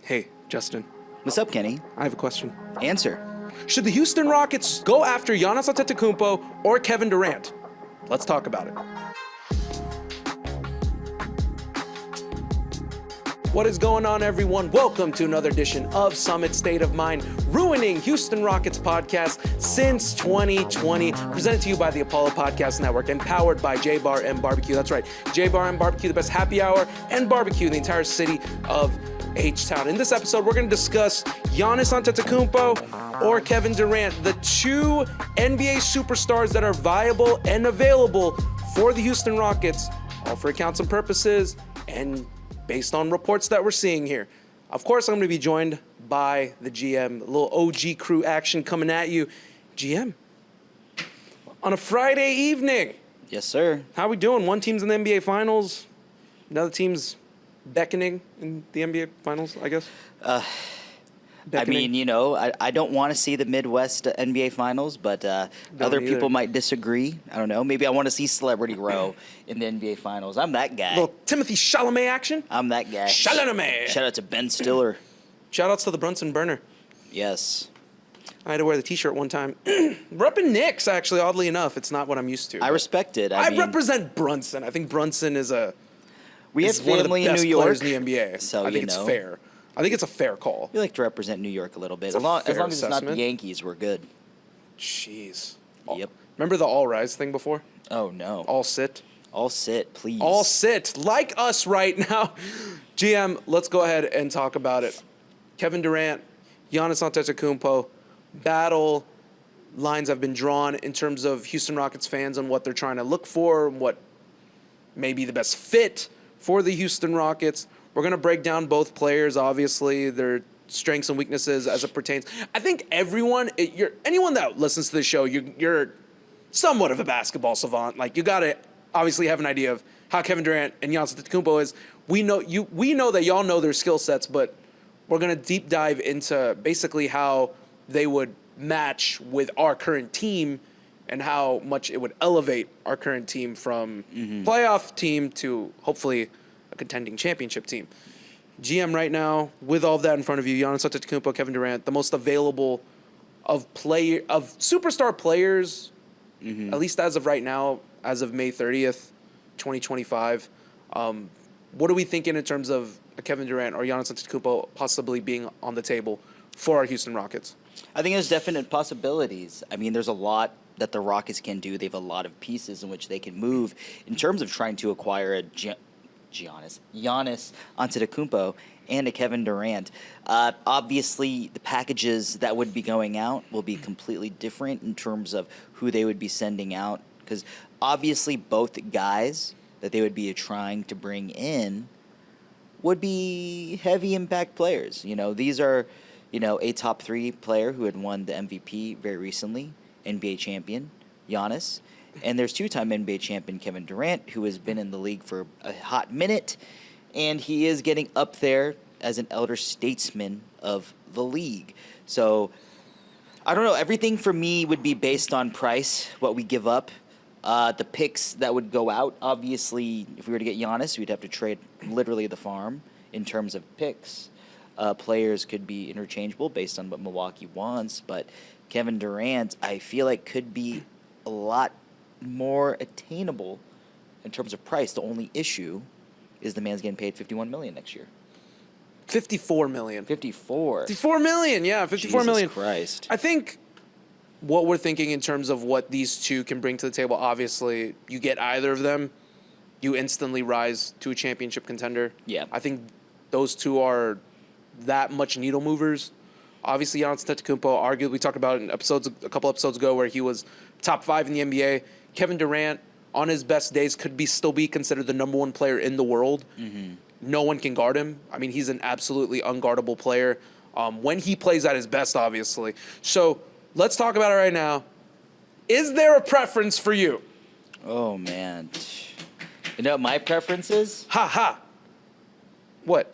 Hey, Justin. What's up, Kenny? I have a question. Answer. Should the Houston Rockets go after Giannis Antetokounmpo or Kevin Durant? Let's talk about it. What is going on, everyone? Welcome to another edition of Summit State of Mind, ruining Houston Rockets podcast since 2020. Presented to you by the Apollo Podcast Network and powered by J-Bar and Barbecue. That's right, J-Bar and Barbecue, the best happy hour and barbecue in the entire city of H-Town. In this episode, we're going to discuss Giannis Antetokounmpo or Kevin Durant, the two NBA superstars that are viable and available for the Houston Rockets, all for accounts and purposes, and based on reports that we're seeing here. Of course, I'm going to be joined by the GM, a little OG crew action coming at you. GM, on a Friday evening. Yes, sir. How we doing? One team's in the NBA Finals, another team's beckoning in the NBA Finals, I guess. I mean, you know, I don't want to see the Midwest NBA Finals, but other people might disagree. I don't know. Maybe I want to see Celebrity Row in the NBA Finals. I'm that guy. Little Timothy Chalamet action. I'm that guy. Chalamet. Shout out to Ben Stiller. Shout outs to the Brunson Burner. Yes. I had to wear the T-shirt one time. Repping Knicks, actually, oddly enough. It's not what I'm used to. I respect it. I represent Brunson. I think Brunson is we have one of the family in best New York players in the NBA. so I think it's fair. I think it's a fair call. We like to represent New York a little bit. It's As long as fair it's not the assessment. Yankees, we're good. Jeez. Yep. Remember the all rise thing before? Oh, no. All sit? All sit, please. All sit. Like us right now. GM, let's go ahead and talk about it. Kevin Durant, Giannis Antetokounmpo, battle lines have been drawn in terms of Houston Rockets fans on what they're trying to look for, what may be the best fit for the Houston Rockets. We're going to break down both players, obviously, their strengths and weaknesses as it pertains. I think anyone that listens to the show, you're somewhat of a basketball savant. Like, you got to obviously have an idea of how Kevin Durant and Giannis Antetokounmpo is. We know that y'all know their skill sets, but we're going to deep dive into basically how they would match with our current team and how much it would elevate our current team from playoff team to hopefully a contending championship team. GM right now, with all of that in front of you, Giannis Antetokounmpo, Kevin Durant, the most available of superstar players, at least as of right now, as of May 30th, 2025. What are we thinking in terms of Kevin Durant or Giannis Antetokounmpo possibly being on the table for our Houston Rockets? I think there's definite possibilities. I mean, there's a lot that the Rockets can do. They have a lot of pieces in which they can move in terms of trying to acquire a Giannis Antetokounmpo and a Kevin Durant. Obviously, the packages that would be going out will be completely different in terms of who they would be sending out, because obviously both guys that they would be trying to bring in would be heavy impact players. You know, these are, a top 3 player who had won the MVP very recently, NBA champion, Giannis. And there's 2-time NBA champion Kevin Durant, who has been in the league for a hot minute, and he is getting up there as an elder statesman of the league. So, I don't know. Everything for me would be based on price, what we give up, the picks that would go out. Obviously, if we were to get Giannis, we'd have to trade literally the farm in terms of picks. Players could be interchangeable based on what Milwaukee wants, but Kevin Durant, I feel like, could be a lot more attainable in terms of price. The only issue is the man's getting paid $51 million next year. $54 million. 54. $54 million, yeah, $54 million. Jesus Christ. I think what we're thinking in terms of what these two can bring to the table, obviously, you get either of them, you instantly rise to a championship contender. Yeah. I think those two are that much needle movers. Obviously, Giannis Antetokounmpo, arguably, we talked about it in a couple episodes ago where he was top 5 in the NBA. Kevin Durant, on his best days, could still be considered the number 1 player in the world. No one can guard him. I mean, he's an absolutely unguardable player when he plays at his best, obviously. So let's talk about it right now. Is there a preference for you? Oh, man. You know what my preference is? Ha ha. What?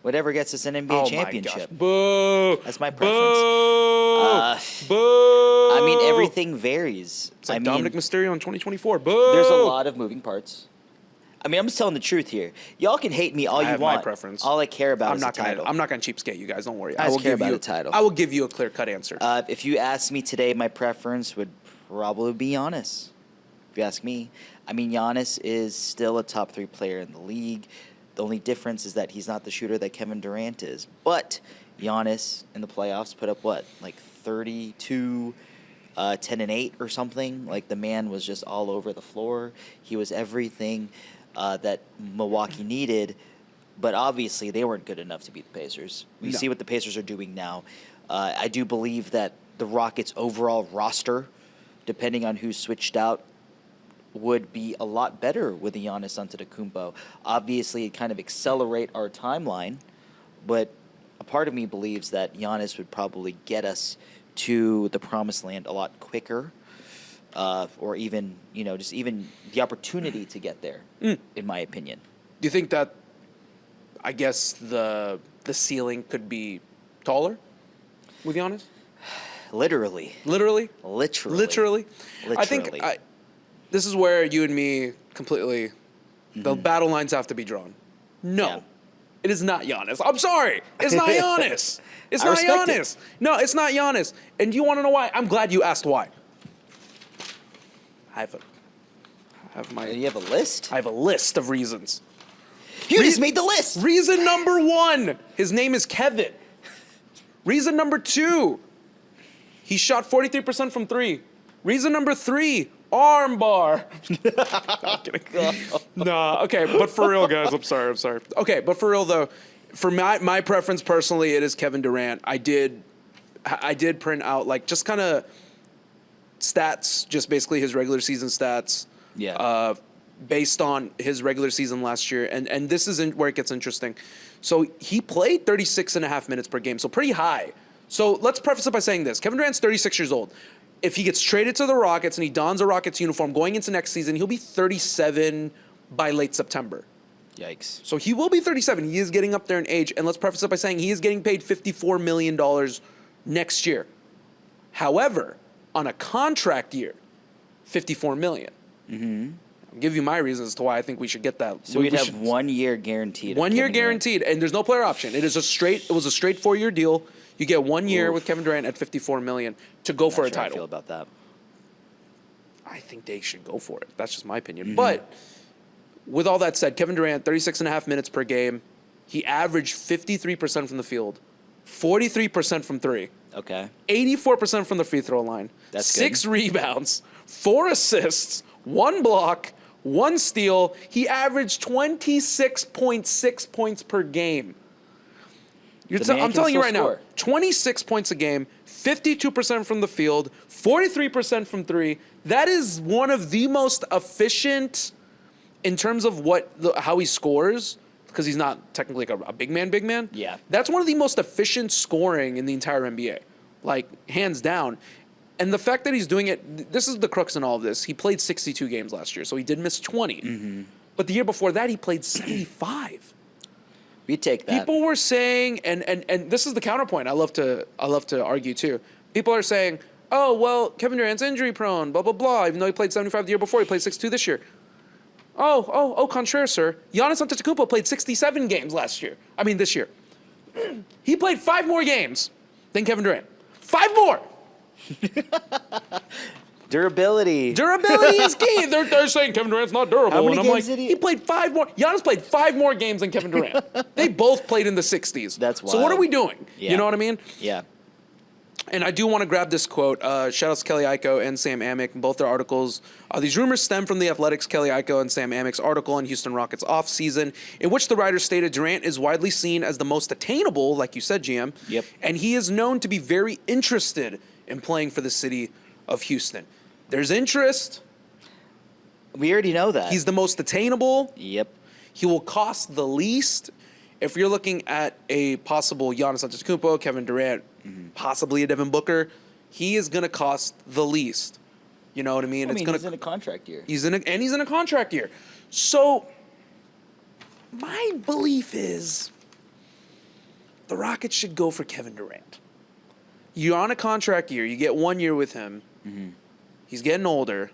Whatever gets us an NBA championship. My gosh. Boo. That's my preference. Boo. Boo. I mean, everything varies. It's like Dominic Mysterio in 2024. Boo. There's a lot of moving parts. I mean, I'm just telling the truth here. Y'all can hate me all I you have want. my preference. All I care about I'm is not the title. I'm not gonna cheapskate you guys. Don't worry. I just care about the title. I will give you a clear cut answer. If you ask me today, my preference would probably be Giannis. If you ask me, I mean, Giannis is still a top 3 player in the league. The only difference is that he's not the shooter that Kevin Durant is. But Giannis in the playoffs put up what, like 32, 10 and 8 or something. Like the man was just all over the floor. He was everything that Milwaukee needed. But obviously, they weren't good enough to beat the Pacers. We see what the Pacers are doing now. I do believe that the Rockets' overall roster, depending on who switched out, would be a lot better with the Giannis Antetokounmpo. Obviously, it kind of accelerate our timeline, but a part of me believes that Giannis would probably get us to the promised land a lot quicker, or even, just even the opportunity to get there, in my opinion. Do you think that, I guess, the ceiling could be taller with Giannis? Literally. Literally? Literally. I think this is where you and me completely, the battle lines have to be drawn. No. Yeah. It is not Giannis. I'm sorry. It's not Giannis. It's I not respect Giannis. No, it's not Giannis. And you want to know why? I'm glad you asked why. I You have a list? have a list of reasons. You just made the list. Reason number 1, his name is Kevin. Reason number 2, he shot 43% from 3. Reason number 3, arm bar. I'm kidding. Nah, okay, but for real, guys, I'm sorry. Okay, but for real though, for my preference personally, it is Kevin Durant. I did print out like just kind of stats, just basically his regular season stats. Yeah. Based on his regular season last year, and this is where it gets interesting. So he played 36 and a half minutes per game, so pretty high. So let's preface it by saying this. Kevin Durant's 36 years old. If he gets traded to the Rockets and he dons a Rockets uniform going into next season, he'll be 37 by late September. Yikes. So he will be 37. He is getting up there in age. And let's preface it by saying he is getting paid $54 million next year. However, on a contract year, $54 million. Mm-hmm. I'll give you my reasons as to why I think we should get that. So we'd have 1 year guaranteed. 1 year guaranteed, and there's no player option. It was a straight 4-year deal. You get 1 year with Kevin Durant at $54 million to go for a title. I feel about that. I think they should go for it. That's just my opinion. But with all that said, Kevin Durant, 36 and a half minutes per game. He averaged 53% from the field, 43% from 3. Okay. 84% from the free throw line. That's 6 good. rebounds, 4 assists, 1 block, 1 steal. He averaged 26.6 points per game. I'm telling you right now, 26 points a game, 52% from the field, 43% from 3. That is one of the most efficient in terms of how he scores, because he's not technically like a big man. Yeah. That's one of the most efficient scoring in the entire NBA, like hands down. And the fact that he's doing it, this is the crux in all of this. He played 62 games last year, so he did miss 20. But the year before that, he played 75. We take that. People were saying, and this is the counterpoint. I love to argue too. People are saying, oh well, Kevin Durant's injury prone, blah blah blah. Even though he played 75 the year before, he played 62 this year. Oh, contraire, sir. Giannis Antetokounmpo played 67 games this year. He played 5 more games than Kevin Durant. 5 more. Durability. Durability is key. They're saying Kevin Durant's not durable. How many and I'm games like, did he- he played 5 more. Giannis played 5 more games than Kevin Durant. They both played in the 60s. That's So what wild. are we doing? Yeah. You know what I mean? Yeah. And I do want to grab this quote. Shout outs to Kelly Iko and Sam Amick, both their articles. These rumors stem from the Athletics' Kelly Iko and Sam Amick's article on Houston Rockets offseason, in which the writers stated Durant is widely seen as the most attainable, like you said, GM. Yep. And he is known to be very interested in playing for the city of Houston. There's interest. We already know that. He's the most attainable. Yep. He will cost the least. If you're looking at a possible Giannis Antetokounmpo, Kevin Durant, possibly a Devin Booker, he is going to cost the least. You know what I mean? He's in a contract year. He's in a contract year. So my belief is the Rockets should go for Kevin Durant. You're on a contract year. You get 1 year with him. He's getting older.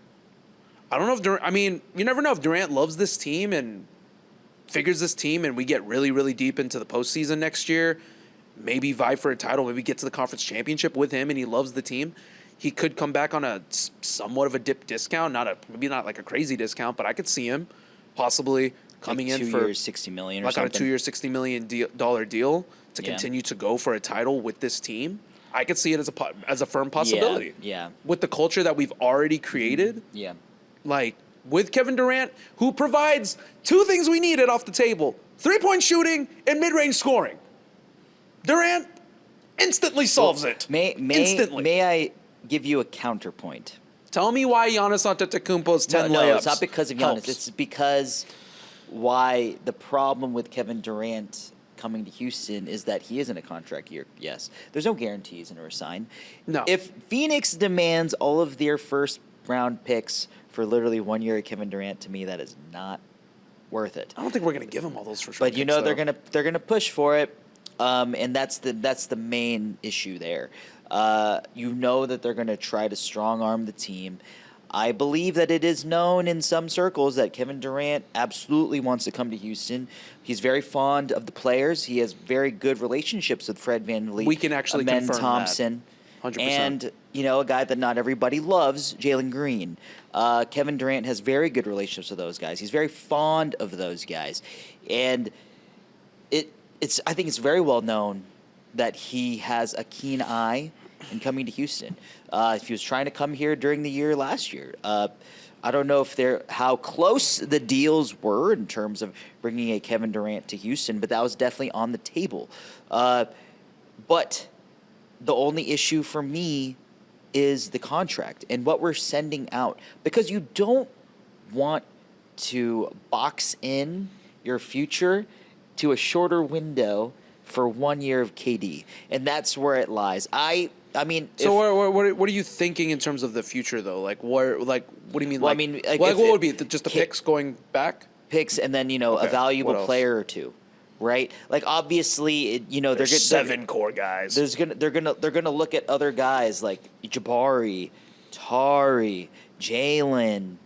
I don't know if Durant, I mean, you never know if Durant loves this team and figures this team and we get really, really deep into the postseason next year, maybe vie for a title, maybe get to the conference championship with him and he loves the team. He could come back on a somewhat of a dip discount, maybe not like a crazy discount, but I could see him possibly coming like in 2 for years, $60 million or like something. on a 2 year, $60 million deal to continue to go for a title with this team. I could see it as a firm possibility. Yeah. With the culture that we've already created. Yeah. Like with Kevin Durant, who provides two things we needed off the table: 3-point shooting and mid-range scoring. Durant instantly solves it. Instantly. May I give you a counterpoint? Tell me why Giannis Antetokounmpo's 10 layups. No, it's not because of Giannis. helps. It's because why the problem with Kevin Durant coming to Houston is that he is in a contract year. Yes, there's no guarantees in a resign. No. If Phoenix demands all of their first round picks for literally 1 year of Kevin Durant, to me that is not worth it. I don't think we're going to give him all those for sure. But you know they're gonna push for it, and that's the main issue there. You know that they're gonna try to strong arm the team. I believe that it is known in some circles that Kevin Durant absolutely wants to come to Houston. He's very fond of the players. He has very good relationships with Fred VanVleet. We can actually Amen confirm Thompson, that. 100%. and a guy that not everybody loves, Jalen Green. Kevin Durant has very good relationships with those guys. He's very fond of those guys, and I think it's very well known that he has a keen eye in coming to Houston. If he was trying to come here during the year last year, I don't know how close the deals were in terms of bringing a Kevin Durant to Houston, but that was definitely on the table. But the only issue for me is the contract and what we're sending out, because you don't want to box in your future to a shorter window for 1 year of KD, and that's where it lies. I mean, so what are you thinking in terms of the future though? What do you mean? Well, like, I mean, like what would be just the picks going back? Picks, and then Okay, a valuable what else? player or two, right? Like obviously, they're seven core guys. they're gonna look at other guys like Jabari, Tari, Jalen,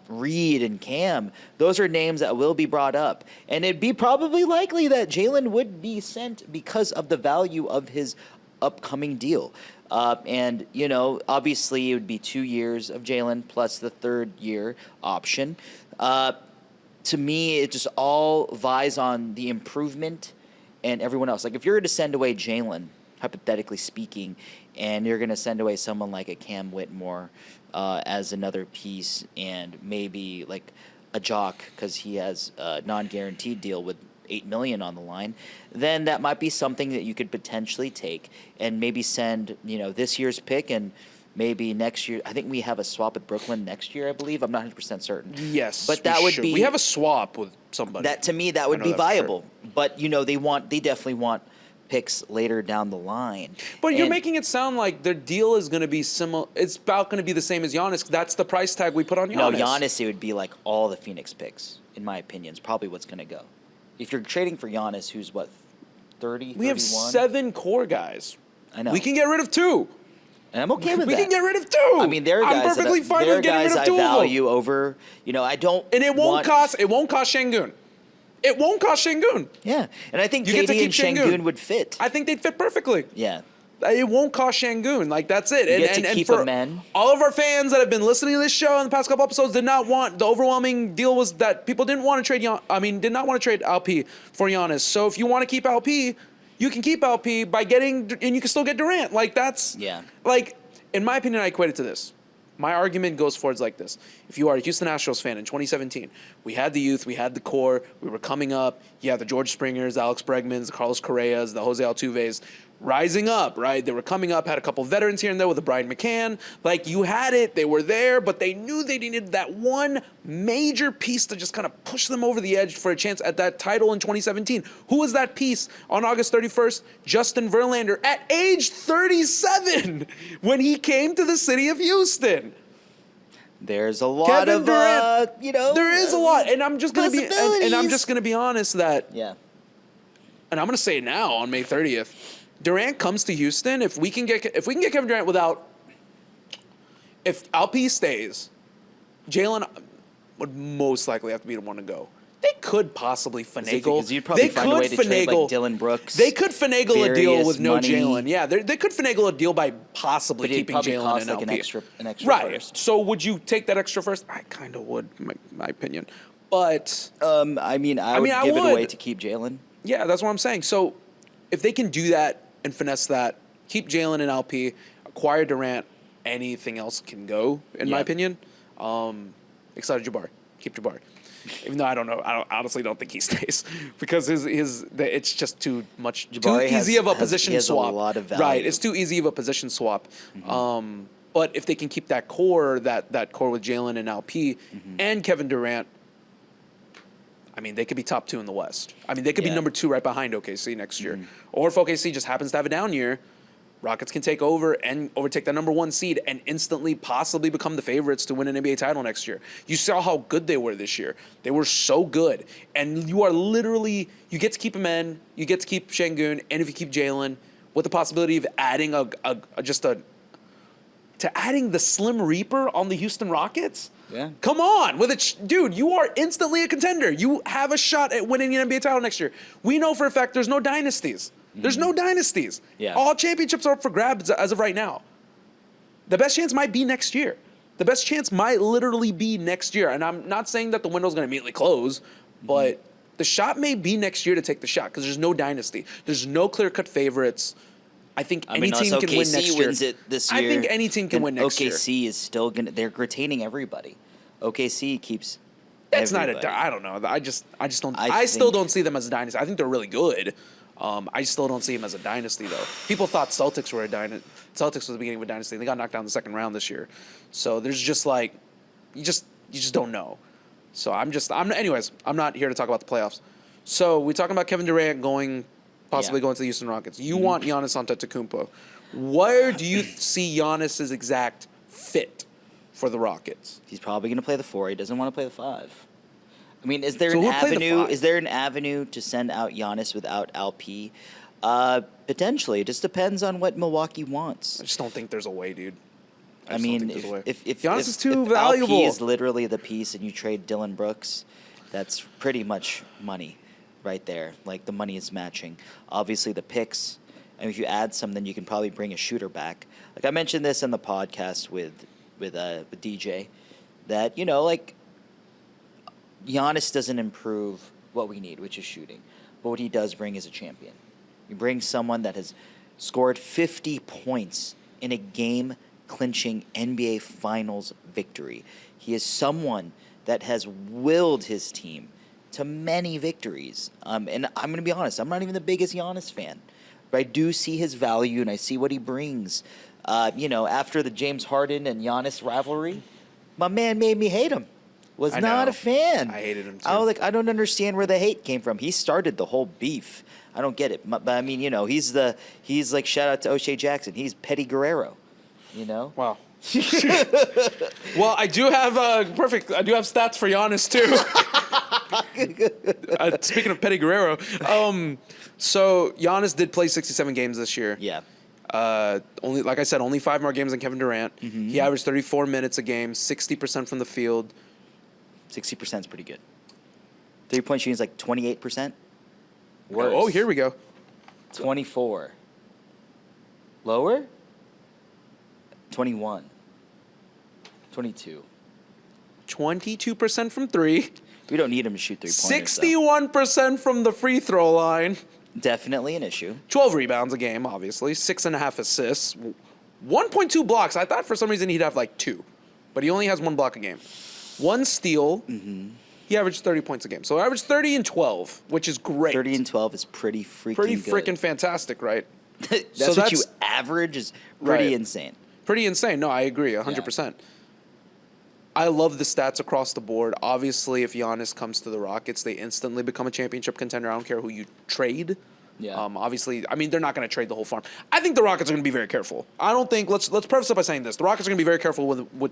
Reed, and Cam. Those are names that will be brought up, and it'd be probably likely that Jalen would be sent because of the value of his upcoming deal. And obviously it would be 2 years of Jalen plus the third year option. To me, it just all vies on the improvement and everyone else. Like if you're going to send away Jalen, hypothetically speaking, and you're going to send away someone like a Cam Whitmore as another piece, and maybe like a Jock because he has a non-guaranteed deal with $8 million on the line, then that might be something that you could potentially take and maybe send this year's pick, and maybe next year. I think we have a swap with Brooklyn next year, I believe. I'm not 100% certain. Yes, but that would should. be. We have a swap with somebody. That to me, that would be viable. But they definitely want picks later down the line. But you're making it sound like their deal is going to be similar. It's about going to be the same as Giannis. That's the price tag we put on Giannis. No, Giannis, it would be like all the Phoenix picks, in my opinion. Is probably what's going to go. If you're trading for Giannis, who's what, 30, We 31? have 7 core guys. I know. We can get rid of 2. And I'm okay with We that. can get rid of 2. I mean, there are guys I'm perfectly fine with getting rid of 2 I of them. value over. I don't. And it won't cost Şengün. It won't cost Şengün. Yeah, and I think You get to KD and keep Şengün Şengün. would fit. I think they'd fit perfectly. Yeah. It won't cost Şengün. Like, that's it. You get to keep for a man. all of our fans that have been listening to this show in the past couple episodes did not want, the overwhelming deal was that people did not want to trade Alp for Giannis. So if you want to keep Alp, you can keep Alp by getting, and you can still get Durant. Like, that's, Yeah. like, in my opinion, I equate it to this. My argument goes forwards like this. If you are a Houston Astros fan in 2017, we had the youth, we had the core, we were coming up. Yeah, the George Springers, the Alex Bregmans, the Carlos Correas, the Jose Altuves, rising up, right? They were coming up, had a couple veterans here and there with the Brian McCann. Like, you had it, they were there, but they knew they needed that one major piece to just kind of push them over the edge for a chance at that title in 2017. Who was that piece on August 31st? Justin Verlander at age 37 when he came to the city of Houston. There's a lot Kevin of Durant, there is a lot, and I'm just gonna be, and I'm possibilities. just gonna be honest that, Yeah. and I'm gonna say it now on May 30th, Durant comes to Houston. If we can get Kevin Durant without, if Alp stays, Jalen would most likely have to be the one to go. They could possibly finagle. Because you'd probably find a way to trade like Dylan Brooks. They could finagle a deal with no money. Jalen. Yeah, they could finagle a deal by possibly But it'd keeping probably Jalen cost and like LP. an extra Right. first. So would you take that extra first? I kind of would, my opinion. But I would give it away to keep Jalen. yeah, that's what I'm saying. So if they can do that and finesse that, keep Jalen and LP, acquire Durant, anything else can go, in my opinion. Excited Jabari. Keep Jabari. Even though I honestly don't think he stays because it's just too much, Jabari too easy of a position he has swap. a lot of value. Right, it's too easy of a position swap. But if they can keep that core, that core with Jalen and LP and Kevin Durant, I mean, they could be top 2 in the West. I mean, they could be number 2 right behind OKC next year. Or if OKC just happens to have a down year, Rockets can take over and overtake the number 1 seed and instantly possibly become the favorites to win an NBA title next year. You saw how good they were this year. They were so good. And you are literally, you get to keep him in, you get to keep Şengün, and if you keep Jalen, with the possibility of adding adding the Slim Reaper on the Houston Rockets? Yeah. Come on. Dude, you are instantly a contender. You have a shot at winning an NBA title next year. We know for a fact there's no dynasties. There's no dynasties. Yeah. All championships are up for grabs as of right now. The best chance might be next year. The best chance might literally be next year. And I'm not saying that the window's going to immediately close, but the shot may be next year to take the shot because there's no dynasty. There's no clear-cut favorites. I think any team can win next year. Wins it this year. I think any team can win next year. OKC is still going to – they're retaining everybody. OKC keeps That's everybody. not I don't know. I still don't see them as a dynasty. I think they're really good. I still don't see them as a dynasty, though. People thought Celtics were a dynasty. Celtics was the beginning of a dynasty. They got knocked down in the second round this year. So there's just like, you just don't know. So anyways, I'm not here to talk about the playoffs. So we're talking about Kevin Durant possibly going to the Houston Rockets. You want Giannis Antetokounmpo. Where do you see Giannis's exact fit for the Rockets? He's probably going to play the 4. He doesn't want to play the 5. I mean, is there So an who'll play the avenue? 5? Is there an avenue to send out Giannis without LP? Potentially. It just depends on what Milwaukee wants. I just don't think there's a way, dude. I mean, if Giannis is too if valuable. LP is literally the piece, and you trade Dylan Brooks, that's pretty much money, right there. Like the money is matching. Obviously, the picks. And if you add some, then you can probably bring a shooter back. Like I mentioned this in the podcast with DJ, that like Giannis doesn't improve what we need, which is shooting. But what he does bring is a champion. He brings someone that has scored 50 points in a game-clinching NBA Finals victory. He is someone that has willed his team to many victories. And I'm going to be honest, I'm not even the biggest Giannis fan. But I do see his value, and I see what he brings. After the James Harden and Giannis rivalry, my man made me hate him. Was not a fan. I hated him too. I was like, I don't understand where the hate came from. He started the whole beef. I don't get it. But I mean, he's like, shout out to O'Shea Jackson. He's Petty Guerrero. Wow. Well, I do have I do have stats for Giannis too. Speaking of Petty Guerrero, so Giannis did play 67 games this year. Yeah. Only, like I said, only 5 more games than Kevin Durant. He averaged 34 minutes a game, 60% from the field. 60% is pretty good. 3-point shooting is like 28%. Worse. Oh, here we go. 24. Lower? 21. 22. 22% from 3. We don't need him to shoot 3-pointers. 61% from the free throw line. Definitely an issue. 12 rebounds a game, obviously. 6.5 assists. 1.2 blocks. I thought for some reason he'd have like 2. But he only has 1 block a game. 1 steal. He averaged 30 points a game. So averaged 30 and 12, which is great. 30 and 12 is pretty freaking good. freaking fantastic, right? That's what you average is pretty insane. Pretty insane. No, I agree 100%. Yeah. I love the stats across the board. Obviously, if Giannis comes to the Rockets, they instantly become a championship contender. I don't care who you trade. Yeah. Obviously, I mean, they're not going to trade the whole farm. I think the Rockets are going to be very careful. I don't think, let's preface it by saying this. The Rockets are going to be very careful with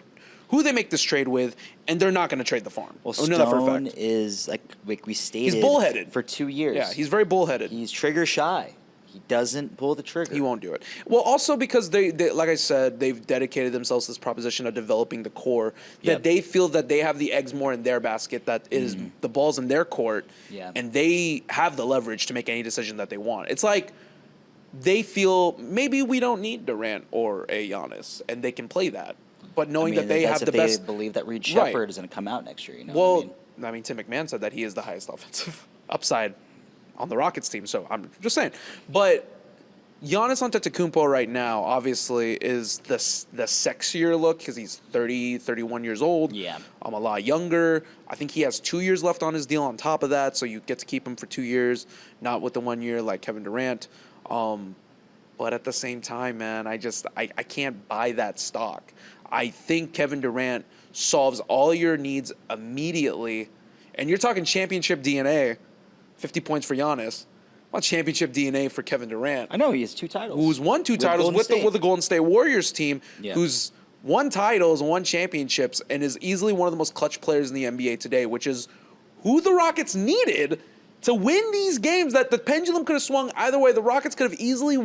who they make this trade with, and they're not going to trade the farm. Well, Stone is, like we stated, he's bullheaded for 2 years. Yeah, he's very bullheaded. He's trigger shy. he doesn't pull the trigger. He won't do it. Well, also because they like I said, they've dedicated themselves to this proposition of developing the core. That Yep. they feel that they have the eggs more in their basket. That is the ball's in their court. Yeah. And they have the leverage to make any decision that they want. It's like they feel maybe we don't need Durant or a Giannis, and they can play that. But knowing that they that's have the if best. they believe that Reed Right. Shepard is going to come out next year. You know Well, what I mean? Tim McMahon said that he is the highest offensive upside on the Rockets team, so I'm just saying. But Giannis Antetokounmpo right now, obviously, is the sexier look because he's 30, 31 years old. Yeah. I'm a lot younger. I think he has 2 years left on his deal on top of that, so you get to keep him for 2 years, not with the 1 year like Kevin Durant. But at the same time, man, I can't buy that stock. I think Kevin Durant solves all your needs immediately. And you're talking championship DNA, 50 points for Giannis. What championship DNA for Kevin Durant? I know he has 2 titles. Who's won 2 titles Golden with State. the Golden State Warriors team, Yeah. who's won titles, won championships, and is easily one of the most clutch players in the NBA today, which is who the Rockets needed to win these games that the pendulum could have swung either way. The Rockets could have easily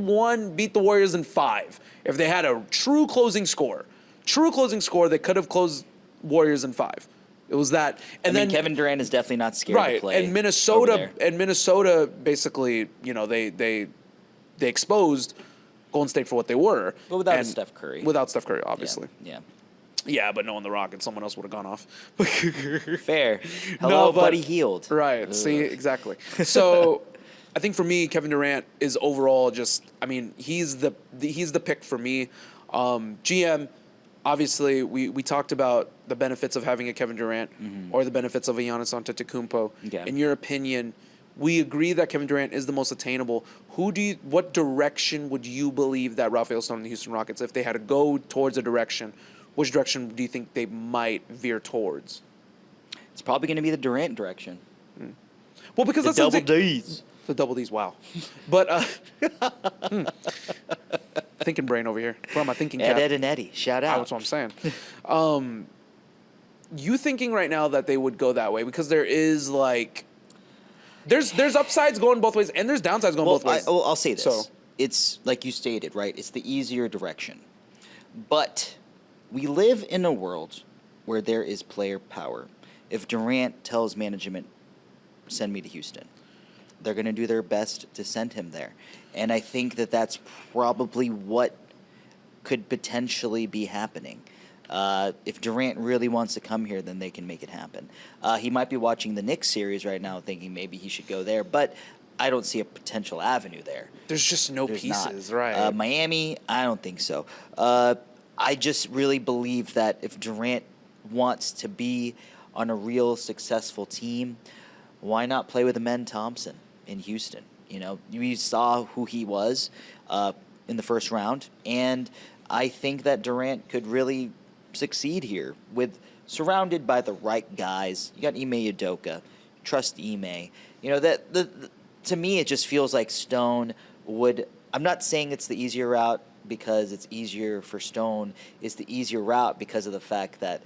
beat the Warriors in 5 if they had a true closing score. True closing score, they could have closed Warriors in 5. It was that. And then Kevin Durant is definitely not scared to play. And Minnesota basically, they exposed Golden State for what they were. But without Steph Curry. Without Steph Curry, obviously. Yeah. Yeah, but knowing the Rockets, someone else would have gone off. Fair. Hello, buddy healed. Right. Ugh. See, exactly. So I think for me, Kevin Durant is overall he's the pick for me. GM, obviously, we talked about the benefits of having a Kevin Durant or the benefits of a Giannis Antetokounmpo. Okay. In your opinion, we agree that Kevin Durant is the most attainable. What direction would you believe that Rafael Stone and the Houston Rockets, if they had to go towards a direction, which direction do you think they might veer towards? It's probably going to be the Durant direction. Well, because The that's double Ds. The double D's, wow. But thinking brain over here. Where am I thinking? Ed, and Eddie. Shout out. That's what I'm saying. You thinking right now that they would go that way because there is there's upsides going both ways and there's downsides going both ways. I'll say this. So It's like you stated, right? It's the easier direction. But we live in a world where there is player power. If Durant tells management, send me to Houston, they're going to do their best to send him there. And I think that that's probably what could potentially be happening. If Durant really wants to come here, then they can make it happen. He might be watching the Knicks series right now thinking maybe he should go there, but I don't see a potential avenue there. there's just no There's pieces, not. right? Miami, I don't think so. I just really believe that if Durant wants to be on a real successful team, why not play with Amen Thompson in Houston? We saw who he was in the first round, and I think that Durant could really succeed here surrounded by the right guys. You got Ime Udoka, trust Ime. To me, it just feels like Stone would. I'm not saying it's the easier route because it's easier for Stone. It's the easier route because of the fact that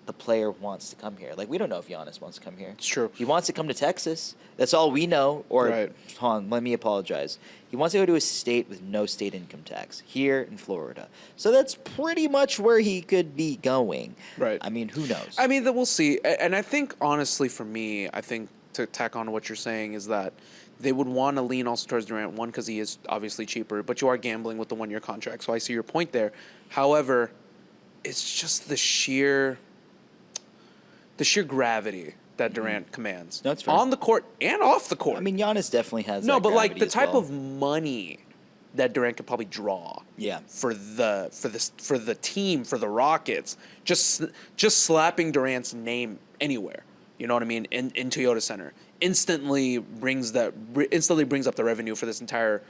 the player wants to come here. We don't know if Giannis wants to come here. It's true. He wants to come to Texas. That's all we know. Or, Right. hold on, let me apologize. He wants to go to a state with no state income tax, here in Florida. So that's pretty much where he could be going. Right. I mean, who knows? That we'll see. And I think, honestly, for me, I think to tack on what you're saying is that they would want to lean also towards Durant, one, because he is obviously cheaper, but you are gambling with the 1-year contract. So I see your point there. However, it's just the sheer gravity that Durant commands. That's fair. On the court and off the court. I mean, Giannis definitely has no, that but gravity the as type well. of money that Durant could probably draw. Yeah. For the team, for the Rockets, just slapping Durant's name anywhere. You know what I mean? In Toyota Center instantly brings up the revenue for this entire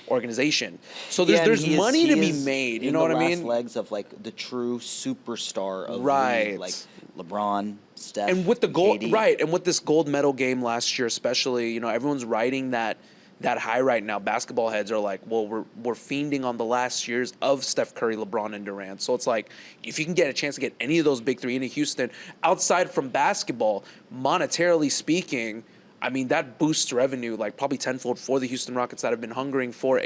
organization. So there's money to be made. You know what I mean? In the last legs of the true superstar of Right. the league, LeBron, Steph, And with the gold, KD. right? And with this gold medal game last year, especially, everyone's riding that high right now. Basketball heads are like, well, we're fiending on the last years of Steph Curry, LeBron, and Durant. So it's like, if you can get a chance to get any of those big three into Houston, outside from basketball, monetarily speaking, I mean, that boosts revenue like probably tenfold for the Houston Rockets that have been hungering for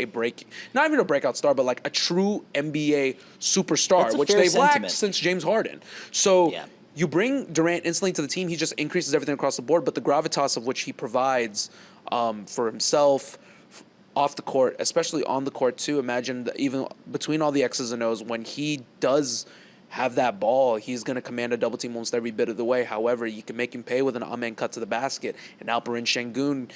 not even a breakout star, but like a true NBA superstar, which they've lacked since James Harden. So you bring Durant instantly to the team, he just increases everything across the board, but the gravitas of which he provides for himself off the court, especially on the court too. Imagine even between all the X's and O's, when he does have that ball, he's going to command a double team almost every bit of the way. However, you can make him pay with an amen cut to the basket, an Alperen Şengün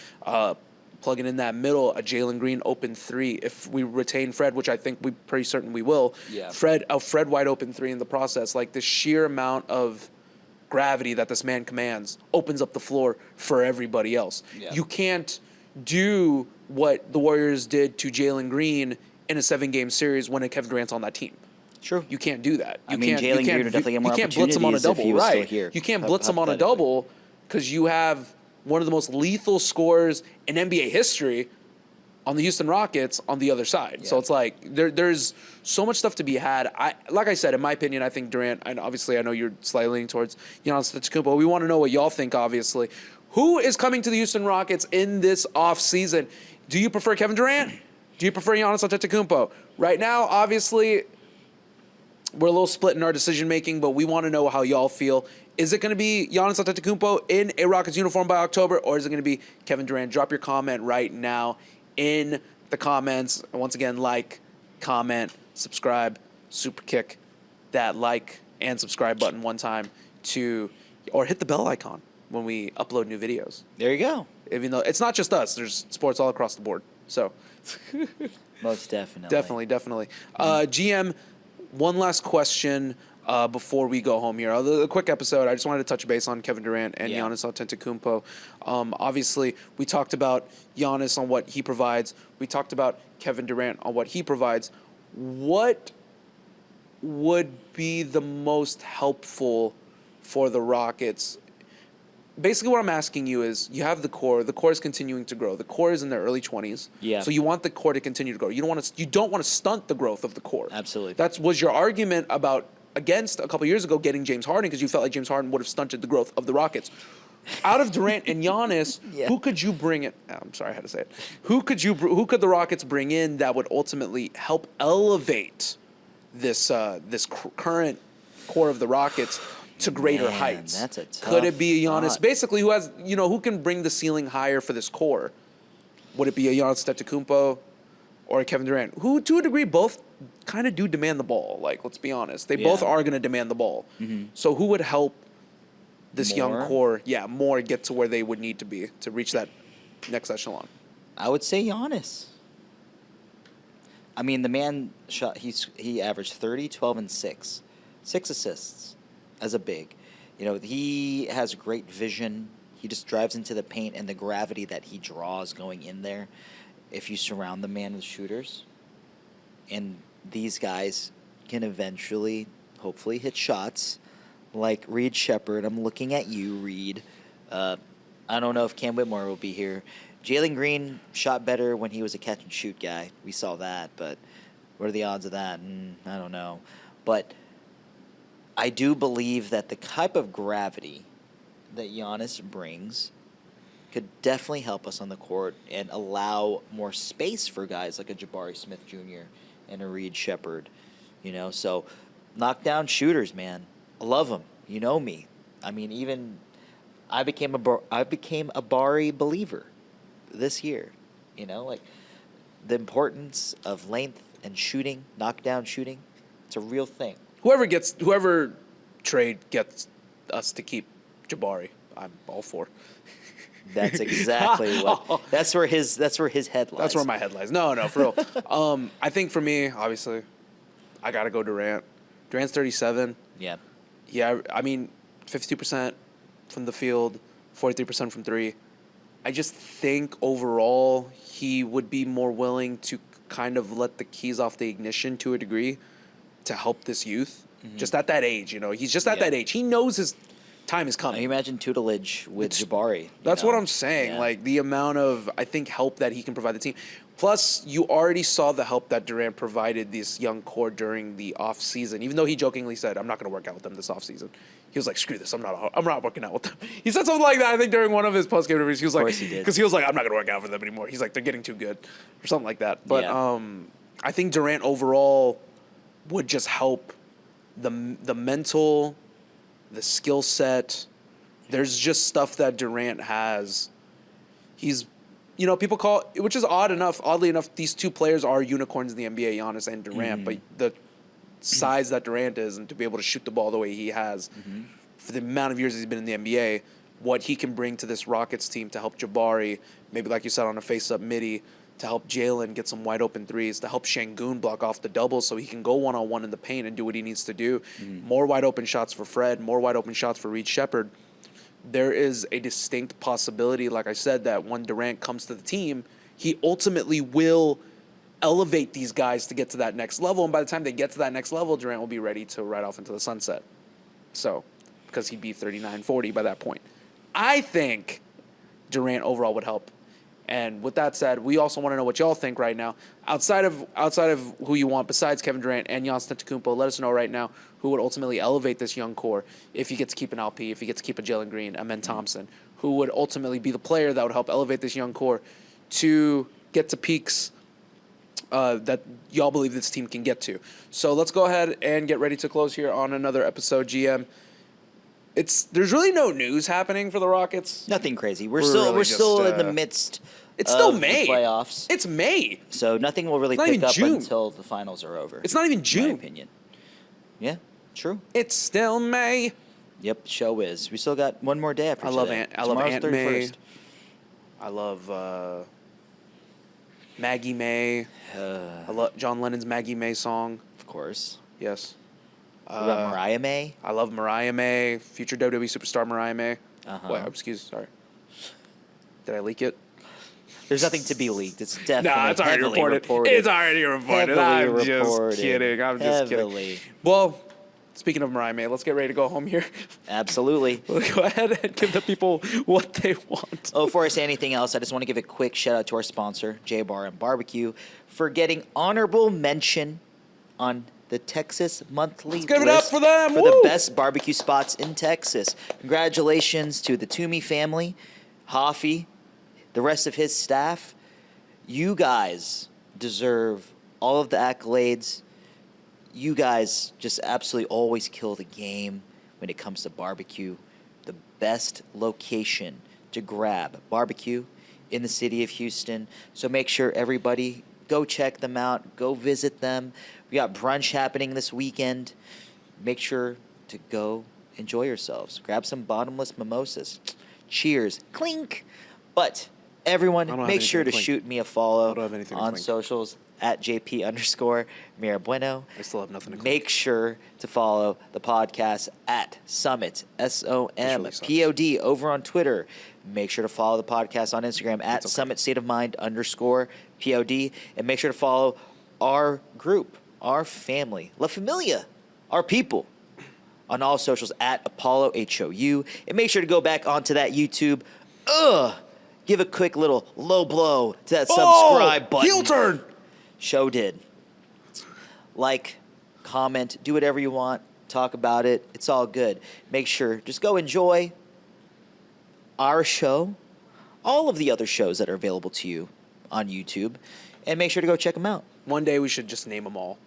plugging in that middle, a Jalen Green open three. If we retain Fred, which I think we're pretty certain we will, Fred wide open three in the process. Like the sheer amount of gravity that this man commands opens up the floor for everybody else. You can't do what the Warriors did to Jalen Green in a 7-game series when Kevin Durant's on that team. True. You can't do that. Jalen Green would definitely get more opportunities. You can't blitz him on a double, if he was right? Still here, you can't blitz him on a double because you have one of the most lethal scorers in NBA history on the Houston Rockets on the other side. So it's like there's so much stuff to be had. Like I said, in my opinion, I think Durant, and obviously I know you're slightly leaning towards Giannis Antetokounmpo. We want to know what y'all think, obviously. Who is coming to the Houston Rockets in this offseason? Do you prefer Kevin Durant? Do you prefer Giannis Antetokounmpo? Right now, obviously, we're a little split in our decision-making, but we want to know how y'all feel. Is it going to be Giannis Antetokounmpo in a Rockets uniform by October, or is it going to be Kevin Durant? Drop your comment right now in the comments. And once again, like, comment, subscribe, super kick that like and subscribe button one time or hit the bell icon when we upload new videos. There you go. Even though it's not just us, there's sports all across the board. So most definitely. Definitely. GM, one last question before we go home here. A quick episode. I just wanted to touch base on Kevin Durant and Giannis Antetokounmpo. Obviously, we talked about Giannis on what he provides. We talked about Kevin Durant on what he provides. What would be the most helpful for the Rockets? Basically, what I'm asking you is, you have the core. The core is continuing to grow. The core is in their early 20s. Yeah. So you want the core to continue to grow. You don't want to stunt the growth of the core. Absolutely. That was your argument against a couple years ago getting James Harden, because you felt like James Harden would have stunted the growth of the Rockets. Out of Durant and Giannis, who could you bring in? I'm sorry, I had to say it. Who could the Rockets bring in that would ultimately help elevate this current core of the Rockets to greater heights? That's a tough Could it be a Giannis, thought. basically, who can bring the ceiling higher for this core? Would it be a Giannis Antetokounmpo or a Kevin Durant, who, to a degree, both kind of do demand the ball? Like, let's be honest. They both are going to demand the ball. Mm-hmm. So who would help this young core, more get to where they would need to be to reach that next echelon? I would say Giannis. I mean, the man shot. He averaged 30, 12, and 6 assists as a big. He has great vision. He just drives into the paint, and the gravity that he draws going in there. If you surround the man with shooters, and these guys can eventually, hopefully, hit shots like Reed Shepherd. I'm looking at you, Reed. I don't know if Cam Whitmore will be here. Jalen Green shot better when he was a catch-and-shoot guy. We saw that, but what are the odds of that? I don't know. But I do believe that the type of gravity that Giannis brings could definitely help us on the court and allow more space for guys like a Jabari Smith Jr. and a Reed Shepherd. So knockdown shooters, man. I love them. You know me. I mean, even I became a Bari believer this year. Like the importance of length and shooting, knockdown shooting. It's a real thing. Whoever trade gets us to keep Jabari, I'm all for. That's exactly what. That's where his head lies. That's where my head lies. No, for real. I think for me, obviously, I gotta go Durant. Durant's 37. Yeah. Yeah, I mean, 52% from the field, 43% from three. I just think overall he would be more willing to kind of let the keys off the ignition to a degree to help this youth. Mm-hmm. Just at that age, he's just at that age. He knows Time is Can coming. you imagine tutelage with Jabari? That's what I'm saying. Yeah. Like the amount of, I think, help that he can provide the team. Plus, you already saw the help that Durant provided this young core during the offseason. Even though he jokingly said, "I'm not going to work out with them this offseason." He was like, "Screw this. I'm not working out with them." He said something like that. I think during one of his post game interviews, he was like, course he did. because he was like, "I'm not going to work out for them anymore." He's like, "They're getting too good," or something like that. But Yeah. I think Durant overall would just help the mental, the skill set. There's just stuff that Durant has. He's, people call, which is oddly enough, these two players are unicorns in the NBA, Giannis and Durant, but the size that Durant is and to be able to shoot the ball the way he has for the amount of years he's been in the NBA, what he can bring to this Rockets team to help Jabari, maybe like you said on a face-up midi, to help Jalen get some wide-open threes, to help Şengün block off the doubles so he can go one-on-one in the paint and do what he needs to do. More wide-open shots for Fred, more wide-open shots for Reed Shepherd. There is a distinct possibility, like I said, that when Durant comes to the team, he ultimately will elevate these guys to get to that next level. And by the time they get to that next level, Durant will be ready to ride off into the sunset. So, because he'd be 39, 40 by that point. I think Durant overall would help. And with that said, we also want to know what y'all think right now. Outside of who you want, besides Kevin Durant and Giannis Antetokounmpo, let us know right now who would ultimately elevate this young core if he gets to keep an LP, if he gets to keep a Jalen Green, a Men Thompson, who would ultimately be the player that would help elevate this young core to get to peaks that y'all believe this team can get to. So let's go ahead and get ready to close here on another episode, GM. There's really no news happening for the Rockets. Nothing crazy. We're really still just, in the midst. It's still of May. The playoffs. It's May. So nothing will really It's not pick even up June. until the finals are over. It's not even in June. my opinion. Yeah, true. It's still May. Yep, show is. We still got one more day after I love today. I love Tomorrow's Aunt May. 31st. I love Maggie May. I love John Lennon's Maggie May song. Of course. Yes. What about Mariah May? I love Mariah May, future WWE superstar Mariah May. Uh-huh. Wait, sorry. Did I leak it? There's nothing to be leaked. It's definitely Nah, it's already heavily reported. It's already reported. Heavily I'm just reported. kidding. I'm just Heavily. kidding. Well, speaking of Mariah May, let's get ready to go home here. Absolutely. We'll go ahead and give the people what they want. Oh, before I say anything else, I just want to give a quick shout out to our sponsor, J Bar and Barbecue, for getting honorable mention on the Texas Monthly Let's give it up list for them. for Woo! the best barbecue spots in Texas. Congratulations to the Toomey family, Hoffy, the rest of his staff. You guys deserve all of the accolades. You guys just absolutely always kill the game when it comes to barbecue. The best location to grab barbecue in the city of Houston. So make sure everybody go check them out. Go visit them. We got brunch happening this weekend. Make sure to go enjoy yourselves. Grab some bottomless mimosas. Cheers. Clink. But everyone, I don't have make sure to anything to shoot me a follow I don't have anything to on clink. socials at JP_Mirabueno. I still have nothing to Make sure to follow the podcast at Summit, SOMPOD, over on Twitter. Make sure to follow the podcast on Instagram at Summit State of Mind _POD. And make sure to follow our group, our family, La Familia, our people, on all socials at Apollo HOU. And make sure to go back onto that YouTube. Give a quick little low blow to that subscribe button. Heel turn. Show did. Like, comment, do whatever you want, talk about it. It's all good. Make sure, just go enjoy our show, all of the other shows that are available to you on YouTube, and make sure to go check them out. One day we should just name them all.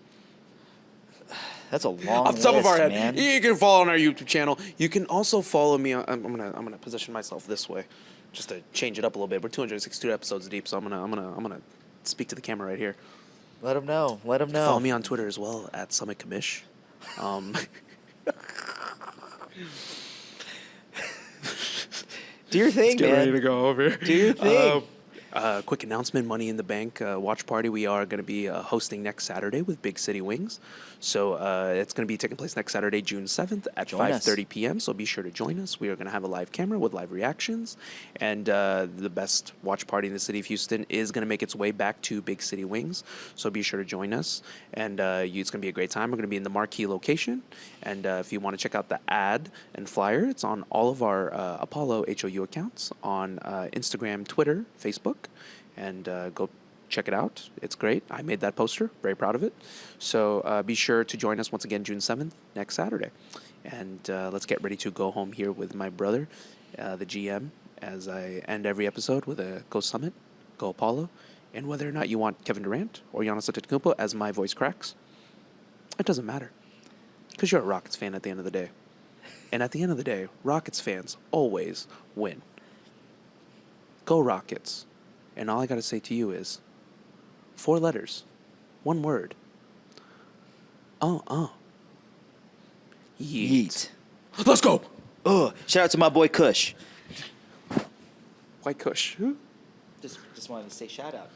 That's a long Off the top list, of our head, man. you can follow on our YouTube channel. You can also follow me. I'm gonna position myself this way, just to change it up a little bit. We're 262 episodes deep, so I'm gonna speak to the camera right here. Let them know. Let them know. Follow me on Twitter as well at Summit Commish. Do your thing, Get man. ready to go over. Do your thing. Quick announcement: Money in the Bank watch party. We are going to be hosting next Saturday with Big City Wings. So it's going to be taking place next Saturday, June 7th at Join us. 5:30 p.m. So be sure to join us. We are going to have a live camera with live reactions, and the best watch party in the city of Houston is going to make its way back to Big City Wings. So be sure to join us, and it's going to be a great time. We're going to be in the marquee location, and if you want to check out the ad and flyer, it's on all of our Apollo HOU accounts on Instagram, Twitter, Facebook, and go check it out. It's great. I made that poster. Very proud of it. So be sure to join us once again June 7th, next Saturday. And let's get ready to go home here with my brother, the GM, as I end every episode with a Go Summit, Go Apollo. And whether or not you want Kevin Durant or Giannis Antetokounmpo as my voice cracks, it doesn't matter. Because you're a Rockets fan at the end of the day. And at the end of the day, Rockets fans always win. Go Rockets. And all I got to say to you is 4 letters, 1 word. Yeet. Let's go. Shout out to my boy Kush. White Kush. Just wanted to say shout out.